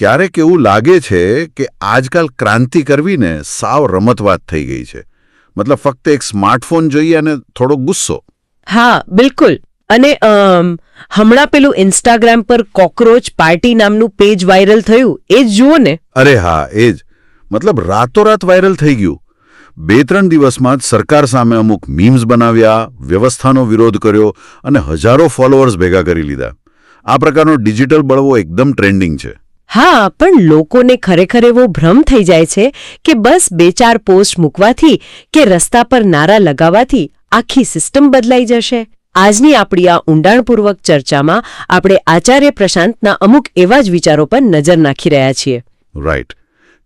ક્યારેક એવું લાગે છે કે આજકાલ ક્રાંતિ કરવીને સાવ રમતવાત થઈ ગઈ છે. મતલબ ફક્ત એક સ્માર્ટફોન જોઈએ અને થોડો ગુસ્સો. હા બિલકુલ. અને હમણાં પેલું ઇન્સ્ટાગ્રામ પર કોકરોચ પાર્ટી નામનું પેજ વાયરલ થયું, એ જ જુઓ ને. અરે હા, એ જ. મતલબ રાતોરાત વાયરલ થઈ ગયું. 2-3 દિવસમાં જ સરકાર સામે અમુક મીમ્સ બનાવ્યા, વ્યવસ્થાનો વિરોધ કર્યો અને હજારો ફોલોઅર્સ ભેગા કરી લીધા. આ પ્રકારનો ડિજિટલ બળવો એકદમ ટ્રેન્ડિંગ છે. હા, પણ લોકોને ખરેખર એવો ભ્રમ થઈ જાય છે કે બસ 2-4 પોસ્ટ મૂકવાથી કે રસ્તા પર નારા લગાવવાથી આખી સિસ્ટમ બદલાઈ જશે. આજની આપણી આ ઊંડાણપૂર્વક ચર્ચામાં આપણે આચાર્ય પ્રશાંતના અમુક એવા જ વિચારો પર નજર નાખી રહ્યા છીએ. રાઈટ.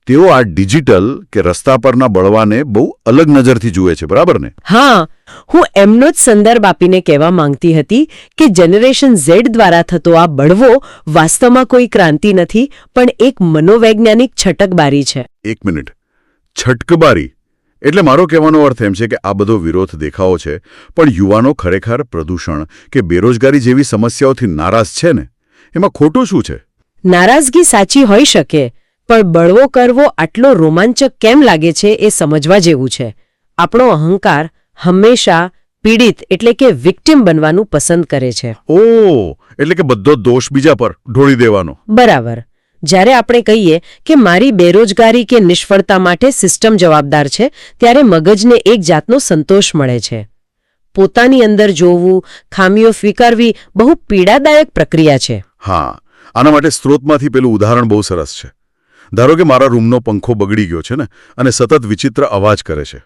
તેઓ આ ડિજિટલ કે રસ્તા પરના બળવાને બહુ અલગ નજરથી જુએ છે, બરાબર ને? હા, હું એમનો જ સંદર્ભ આપીને કહેવા માંગતી હતી કે જનરેશન ઝેડ દ્વારા થતો આ બળવો વાસ્તવમાં કોઈ ક્રાંતિ નથી, પણ એક મનોવૈજ્ઞાનિક છટકબારી છે. 1 મિનિટ. છટકબારી એટલે મારો કહેવાનો અર્થ એમ છે કે આ બધો વિરોધ દેખાવો છે, પણ યુવાનો ખરેખર પ્રદૂષણ કે બેરોજગારી જેવી સમસ્યાઓથી નારાજ છે ને, એમાં ખોટું શું છે? નારાજગી સાચી હોઈ શકે, પણ બળવો કરવો આટલો રોમાંચક કેમ લાગે છે એ સમજવા જેવું છે. આપણો અહંકાર હંમેશા પીડિત એટલે કે વિક્ટિમ બનવાનું પસંદ કરે છે. ઓહ, એટલે કે બધો દોષ બીજા પર ઢોળી દેવાનો. બરાબર. જ્યારે આપણે કહીએ કે મારી બેરોજગારી કે નિષ્ફળતા માટે સિસ્ટમ જવાબદાર છે, ત્યારે મગજને એક જાતનો સંતોષ મળે છે. પોતાની અંદર જોવું, ખામીઓ સ્વીકારવી બહુ પીડાદાયક પ્રક્રિયા છે. હા, આના માટે સ્ત્રોતમાંથી પેલું ઉદાહરણ બહુ સરસ છે. ધારો કે મારા રૂમનો પંખો બગડી ગયો છે ને, અને સતત વિચિત્ર અવાજ કરે છે.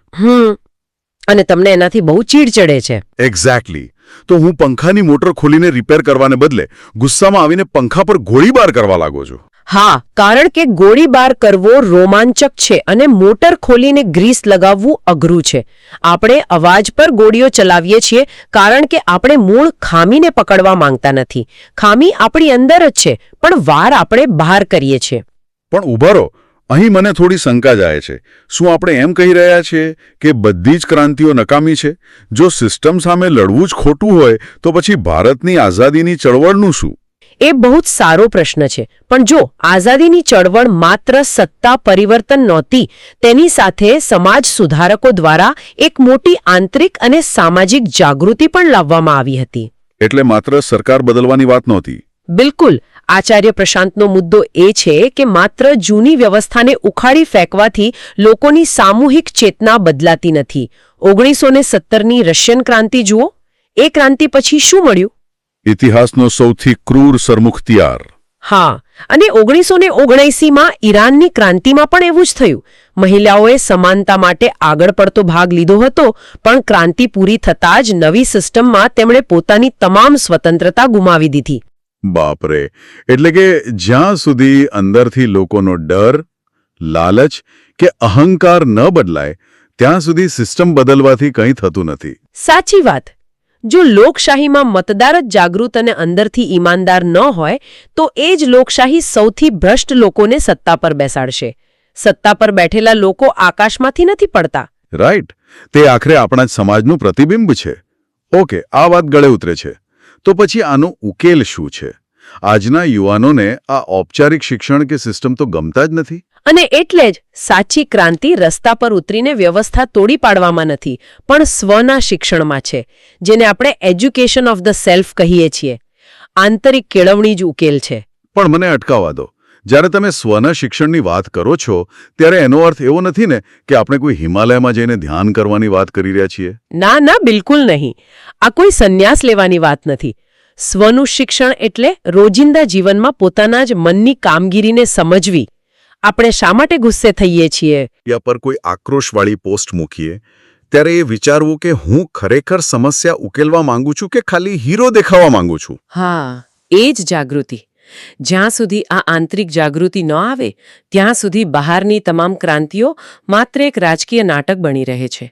અને તમને એનાથી બહુ ચીડ ચડે છે. એક્ઝેક્ટલી. તો હું પંખાની મોટર ખોલીને રિપેર કરવાને બદલે ગુસ્સામાં આવીને પંખા પર ગોળીબાર કરવા લાગો છું. હા, કારણ કે ગોળીબાર કરવો રોમાંચક છે અને મોટર ખોલીને ગ્રીસ લગાવવું અઘરું છે. આપણે અવાજ પર ગોળીઓ ચલાવીએ છીએ કારણ કે આપણે મૂળ ખામીને પકડવા માંગતા નથી. ખામી આપણી અંદર જ છે, પણ વાર આપણે બહાર કરીએ છીએ. પણ ઉભા રહો, અહીં મને થોડી શંકા જાય છે. શું આપણે એમ કહી રહ્યા છીએ કે બધી જ ક્રાંતિઓ નકામી છે? જો સિસ્ટમ સામે લડવું જ ખોટું હોય તો પછી ભારતની આઝાદીની ચળવળનું શું? એ બહુ જ સારો પ્રશ્ન છે. પણ જો આઝાદીની ચળવળ માત્ર સત્તા પરિવર્તન નહોતી, તેની સાથે સમાજ સુધારકો દ્વારા એક મોટી આંતરિક અને સામાજિક જાગૃતિ પણ લાવવામાં આવી હતી. એટલે માત્ર સરકાર બદલવાની વાત નહોતી. બિલકુલ. આચાર્ય પ્રશાંતનો મુદ્દો એ છે કે માત્ર જૂની વ્યવસ્થાને ઉખાડી ફેંકવાથી લોકોની સામૂહિક ચેતના બદલાતી નથી. 1917ની રશિયન ક્રાંતિ જુઓ. એ ક્રાંતિ પછી શું મળ્યું? ઇતિહાસનો સૌથી ક્રૂર સરમુખત્યાર. હા, અને 1979માં ઈરાનની ક્રાંતિમાં પણ એવું જ થયું. મહિલાઓએ સમાનતા માટે આગળ પડતો ભાગ લીધો હતો, પણ ક્રાંતિ પૂરી થતાં જ નવી સિસ્ટમમાં તેમણે પોતાની તમામ સ્વતંત્રતા ગુમાવી દીધી. બાપરે. એટલે કે જ્યાં સુધી અંદરથી લોકોનો ડર, લાલચ કે અહંકાર ન બદલાય ત્યાં સુધી સિસ્ટમ બદલવાથી કંઈ થતું નથી. સાચી વાત. જો લોકશાહીમાં મતદાર જ જાગૃત અને અંદરથી ઈમાનદાર ન હોય તો એ જ લોકશાહી સૌથી ભ્રષ્ટ લોકોને સત્તા પર બેસાડશે. સત્તા પર બેઠેલા લોકો આકાશમાંથી નથી પડતા. રાઈટ. તે આખરે આપણા જ સમાજનું પ્રતિબિંબ છે. ઓકે, આ વાત ગળે ઉતરે છે. તો પછી આનો ઉકેલ શું છે? આજના યુવાનોને આ ઔપચારિક શિક્ષણ કે સિસ્ટમ તો ગમતા જ નથી. અને એટલે જ સાચી ક્રાંતિ રસ્તા પર ઉતરીને વ્યવસ્થા તોડી પાડવામાં નથી, પણ સ્વના શિક્ષણમાં છે, જેને આપણે એજ્યુકેશન ઓફ ધ સેલ્ફ કહીએ છીએ. આંતરિક કેળવણી જ ઉકેલ છે. પણ મને અટકાવવા દો. જ્યારે તમે સ્વના શિક્ષણની વાત કરો છો ત્યારે એનો અર્થ એવો નથી ને કે આપણે કોઈ હિમાલયમાં જઈને ધ્યાન કરવાની વાત કરી રહ્યા છીએ? ના ના, બિલકુલ નહીં. આ કોઈ સંન્યાસ લેવાની વાત નથી. સ્વનું શિક્ષણ એટલે રોજિંદા જીવનમાં પોતાના જ મનની કામગીરીને સમજવી. આપણે શા માટે ગુસ્સે થઈએ છીએ યા પર કોઈ આક્રોશવાળી પોસ્ટ મૂકીએ ત્યારે એ વિચારવું કે હું ખરેખર સમસ્યા ઉકેલવા માંગુ છું કે ખાલી હીરો દેખાવા માંગુ છું. હા, એ જ જાગૃતિ. જ્યાં સુધી આ આંતરિક જાગૃતિ ન આવે ત્યાં સુધી બહારની તમામ ક્રાંતિઓ માત્ર એક રાજકીય નાટક બની રહે છે,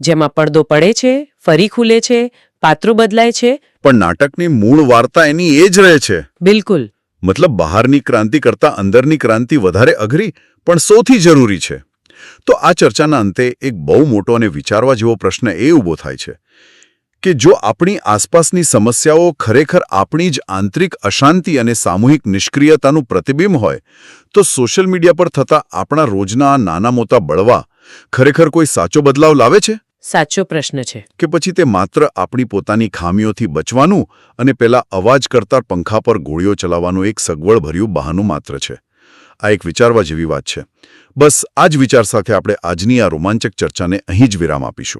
જેમાં પડદો પડે છે, ફરી ખુલે છે, પાત્રો બદલાય છે, પણ નાટકની મૂળ વાર્તા એની એ જ રહે છે. બિલકુલ. મતલબ બહારની ક્રાંતિ કરતાં અંદરની ક્રાંતિ વધારે અઘરી પણ સૌથી જરૂરી છે. તો આ ચર્ચાના અંતે એક બહુ મોટો અને વિચારવા જેવો પ્રશ્ન એ ઊભો થાય છે કે જો આપણી આસપાસની સમસ્યાઓ ખરેખર આપણી જ આંતરિક અશાંતિ અને સામૂહિક નિષ્ક્રિયતાનું પ્રતિબિંબ હોય તો સોશિયલ મીડિયા પર થતા આપણા રોજના આ નાના મોટા બળવા ખરેખર કોઈ સાચો બદલાવ લાવે છે? સાચો પ્રશ્ન છે. કે પછી તે માત્ર આપણી પોતાની ખામીઓથી બચવાનું અને પેલા અવાજ કરતા પંખા પર ગોળીઓ ચલાવવાનું એક સગવડભર્યું બહાનું માત્ર છે? આ એક વિચારવા જેવી વાત છે. બસ આ જ વિચાર સાથે આપણે આજની આ રોમાંચક ચર્ચાને અહીં જ વિરામ આપીશું.